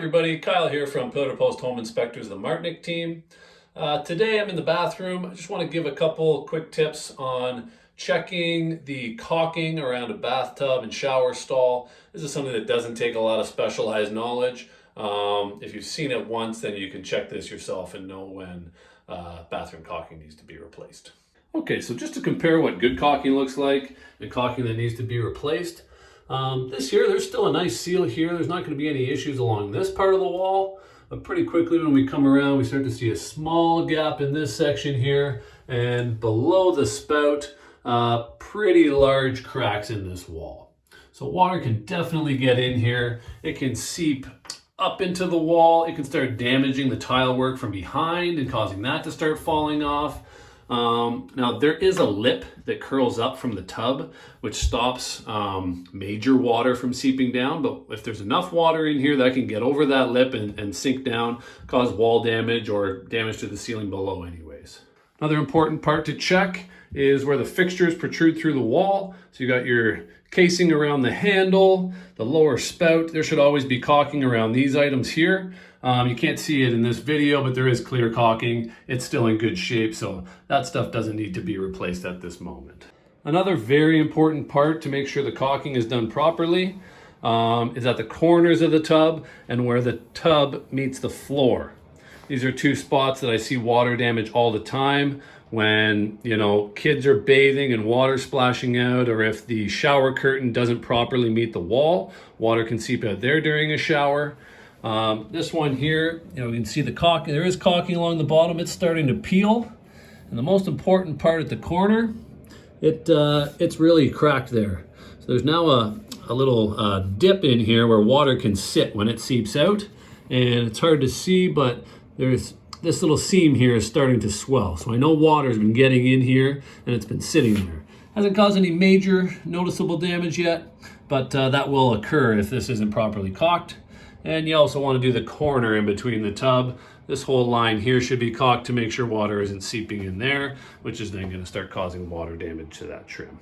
everybody, Kyle here from Pillar to Post Home Inspectors, the Martinic team. Today I'm in the bathroom. I just want to give a couple quick tips on checking the caulking around a bathtub and shower stall. This is something that doesn't take a lot of specialized knowledge. If you've seen it once, then you can check this yourself and know when bathroom caulking needs to be replaced. Okay, so just to compare what good caulking looks like and caulking that needs to be replaced. This here, there's still a nice seal here. There's not going to be any issues along this part of the wall. But pretty quickly when we come around, we start to see a small gap in this section here. And below the spout, pretty large cracks in this wall. So water can definitely get in here. It can seep up into the wall. It can start damaging the tile work from behind and causing that to start falling off. Now there is a lip that curls up from the tub which stops major water from seeping down, but if there's enough water in here that can get over that lip and sink down, cause wall damage or damage to the ceiling below anyways. Another important part to check is where the fixtures protrude through the wall. So you got your casing around the handle, the lower spout. There should always be caulking around these items here. You can't see it in this video, but there is clear caulking. It's still in good shape, so that stuff doesn't need to be replaced at this moment. Another very important part to make sure the caulking is done properly is at the corners of the tub and where the tub meets the floor. These are two spots that I see water damage all the time when, kids are bathing and water splashing out, or if the shower curtain doesn't properly meet the wall, water can seep out there during a shower. This one here, you can see the caulking. There is caulking along the bottom. It's starting to peel. And the most important part at the corner, it's really cracked there. So there's now a little dip in here where water can sit when it seeps out. And it's hard to see, but there's this little seam here is starting to swell. So I know water has been getting in here and it's been sitting there. Hasn't caused any major noticeable damage yet, but that will occur if this isn't properly caulked. And you also want to do the corner in between the tub. This whole line here should be caulked to make sure water isn't seeping in there, which is then going to start causing water damage to that trim.